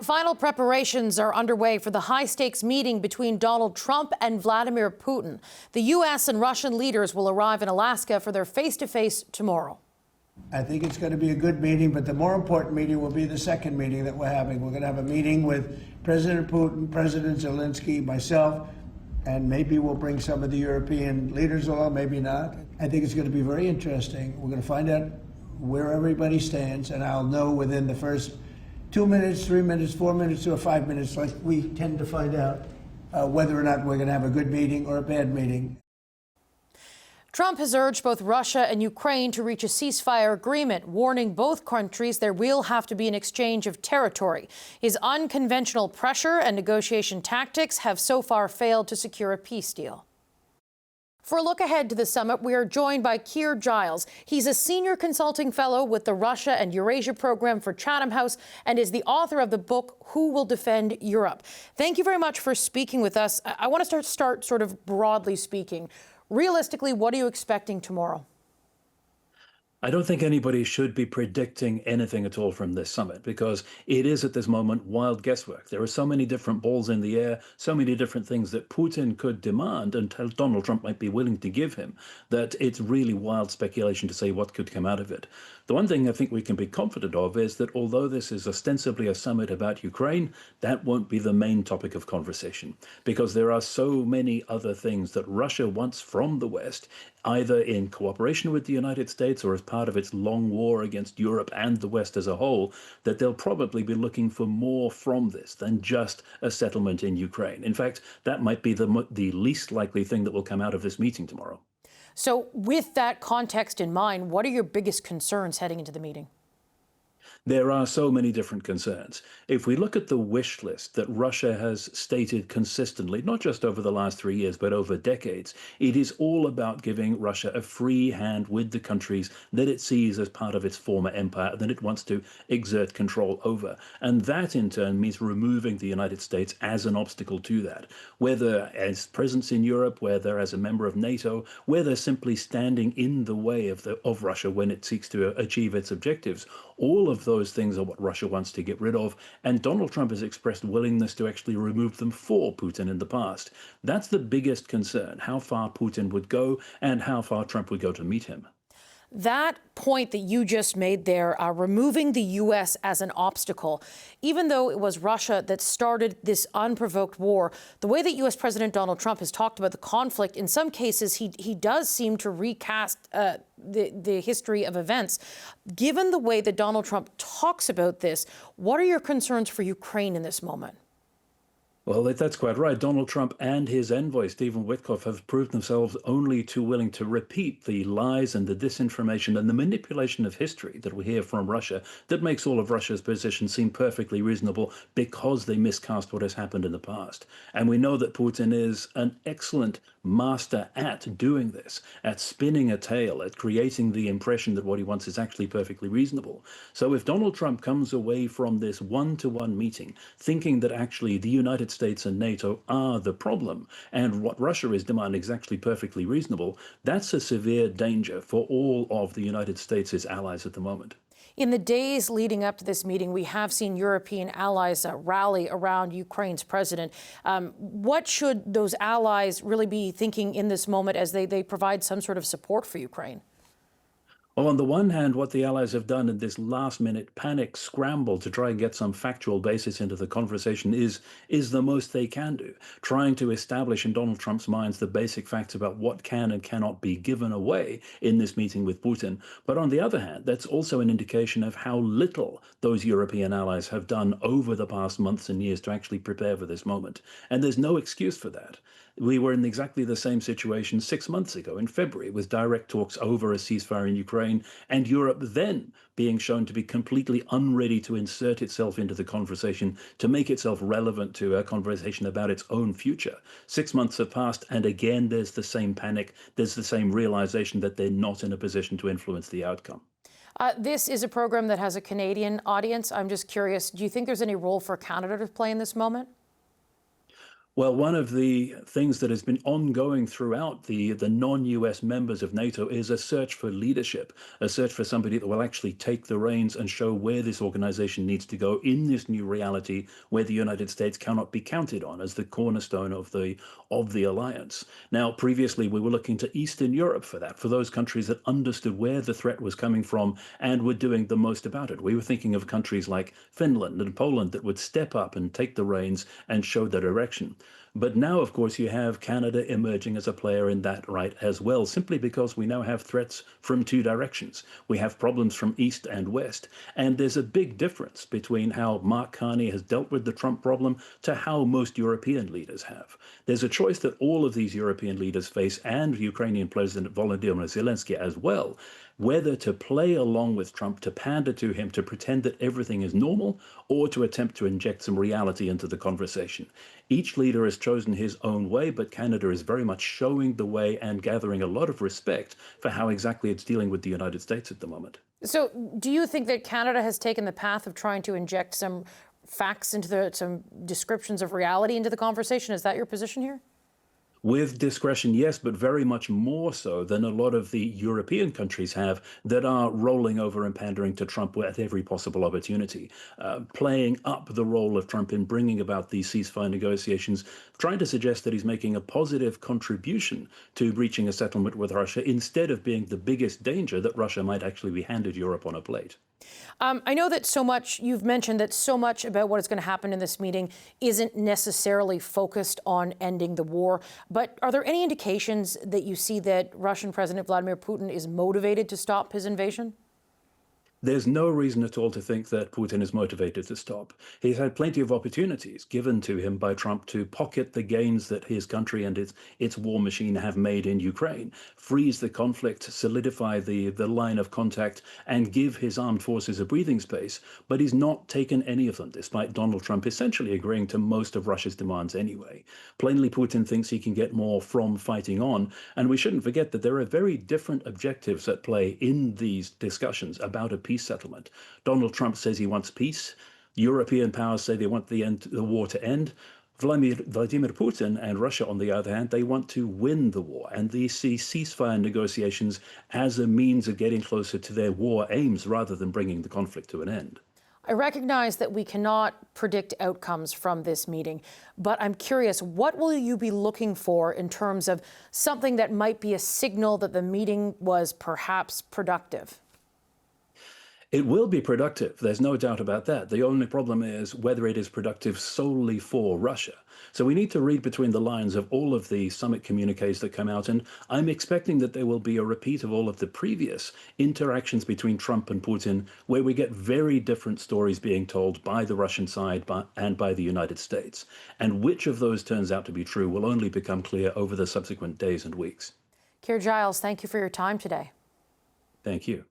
Final preparations are underway for the high-stakes meeting between Donald Trump and Vladimir Putin. The U.S. and Russian leaders will arrive in Alaska for their face-to-face tomorrow. I think it's going to be a good meeting, but the more important meeting will be the second meeting that we're having. We're going to have a meeting with President Putin, President Zelensky, myself, and maybe we'll bring some of the European leaders along, maybe not. I think it's going to be very interesting. We're going to find out where everybody stands, and I'll know within the first 2 minutes, 3 minutes, 4 minutes, or 5 minutes, like we tend to find out whether or not we're going to have a good meeting or a bad meeting. Trump has urged both Russia and Ukraine to reach a ceasefire agreement, warning both countries there will have to be an exchange of territory. His unconventional pressure and negotiation tactics have so far failed to secure a peace deal. For a look ahead to the summit, we are joined by Keir Giles. He's a senior consulting fellow with the Russia and Eurasia Programme for Chatham House and is the author of the book, Who Will Defend Europe? Thank you very much for speaking with us. I want to start sort of broadly speaking. Realistically, what are you expecting tomorrow? I don't think anybody should be predicting anything at all from this summit because it is at this moment wild guesswork. There are so many different balls in the air, so many different things that Putin could demand and Donald Trump might be willing to give him, that it's really wild speculation to say what could come out of it. The one thing I think we can be confident of is that although this is ostensibly a summit about Ukraine, that won't be the main topic of conversation because there are so many other things that Russia wants from the West, either in cooperation with the United States or as part of its long war against Europe and the West as a whole, that they'll probably be looking for more from this than just a settlement in Ukraine. In fact, that might be the least likely thing that will come out of this meeting tomorrow. So with that context in mind, what are your biggest concerns heading into the meeting? There are so many different concerns. If we look at the wish list that Russia has stated consistently, not just over the last 3 years, but over decades, it is all about giving Russia a free hand with the countries that it sees as part of its former empire, that it wants to exert control over. And that, in turn, means removing the United States as an obstacle to that, whether as presence in Europe, whether as a member of NATO, whether simply standing in the way of Russia when it seeks to achieve its objectives. All of those things are what Russia wants to get rid of, and Donald Trump has expressed willingness to actually remove them for Putin in the past. That's the biggest concern, how far Putin would go and how far Trump would go to meet him. That point that you just made there, removing the U.S. as an obstacle, even though it was Russia that started this unprovoked war, the way that U.S. President Donald Trump has talked about the conflict, in some cases, he does seem to recast the history of events. Given the way that Donald Trump talks about this, what are your concerns for Ukraine in this moment? Well, that's quite right. Donald Trump and his envoy, Stephen Witkoff, have proved themselves only too willing to repeat the lies and the disinformation and the manipulation of history that we hear from Russia that makes all of Russia's position seem perfectly reasonable because they miscast what has happened in the past. And we know that Putin is an excellent master at doing this, at spinning a tale, at creating the impression that what he wants is actually perfectly reasonable. So if Donald Trump comes away from this one-to-one meeting thinking that actually the United States and NATO are the problem, and what Russia is demanding is actually perfectly reasonable, that's a severe danger for all of the United States' allies at the moment. In the days leading up to this meeting, we have seen European allies rally around Ukraine's president. What should those allies really be thinking in this moment as they provide some sort of support for Ukraine? Well, on the one hand, what the Allies have done in this last-minute panic scramble to try and get some factual basis into the conversation is the most they can do, trying to establish in Donald Trump's minds the basic facts about what can and cannot be given away in this meeting with Putin. But on the other hand, that's also an indication of how little those European allies have done over the past months and years to actually prepare for this moment. And there's no excuse for that. We were in exactly the same situation 6 months ago in February with direct talks over a ceasefire in Ukraine and Europe then being shown to be completely unready to insert itself into the conversation, to make itself relevant to a conversation about its own future. 6 months have passed and again there's the same panic, there's the same realization that they're not in a position to influence the outcome. This is a program that has a Canadian audience. I'm just curious, do you think there's any role for Canada to play in this moment? Well, one of the things that has been ongoing throughout the non-US members of NATO is a search for leadership, a search for somebody that will actually take the reins and show where this organization needs to go in this new reality where the United States cannot be counted on as the cornerstone of the alliance. Now, previously, we were looking to Eastern Europe for that, for those countries that understood where the threat was coming from and were doing the most about it. We were thinking of countries like Finland and Poland that would step up and take the reins and show the direction. But now, of course, you have Canada emerging as a player in that right as well, simply because we now have threats from two directions. We have problems from east and west. And there's a big difference between how Mark Carney has dealt with the Trump problem to how most European leaders have. There's a choice that all of these European leaders face, and Ukrainian President Volodymyr Zelensky as well, whether to play along with Trump, to pander to him, to pretend that everything is normal, or to attempt to inject some reality into the conversation. Each leader has chosen his own way, but Canada is very much showing the way and gathering a lot of respect for how exactly it's dealing with the United States at the moment. So do you think that Canada has taken the path of trying to inject some facts into some descriptions of reality into the conversation? Is that your position here? With discretion, yes, but very much more so than a lot of the European countries have that are rolling over and pandering to Trump at every possible opportunity, playing up the role of Trump in bringing about these ceasefire negotiations, trying to suggest that he's making a positive contribution to reaching a settlement with Russia instead of being the biggest danger that Russia might actually be handed Europe on a plate. I know that you've mentioned that so much about what is going to happen in this meeting isn't necessarily focused on ending the war. But are there any indications that you see that Russian President Vladimir Putin is motivated to stop his invasion? There's no reason at all to think that Putin is motivated to stop. He's had plenty of opportunities given to him by Trump to pocket the gains that his country and its war machine have made in Ukraine, freeze the conflict, solidify the line of contact, and give his armed forces a breathing space. But he's not taken any of them, despite Donald Trump essentially agreeing to most of Russia's demands anyway. Plainly, Putin thinks he can get more from fighting on, and we shouldn't forget that there are very different objectives at play in these discussions about a peace settlement. Donald Trump says he wants peace. European powers say they want the war to end. Vladimir Putin and Russia, on the other hand, they want to win the war, and they see ceasefire negotiations as a means of getting closer to their war aims rather than bringing the conflict to an end. I recognize that we cannot predict outcomes from this meeting, but I'm curious, what will you be looking for in terms of something that might be a signal that the meeting was perhaps productive? It will be productive. There's no doubt about that. The only problem is whether it is productive solely for Russia. So we need to read between the lines of all of the summit communiques that come out, and I'm expecting that there will be a repeat of all of the previous interactions between Trump and Putin, where we get very different stories being told by the Russian side and by the United States. And which of those turns out to be true will only become clear over the subsequent days and weeks. Keir Giles, thank you for your time today. Thank you.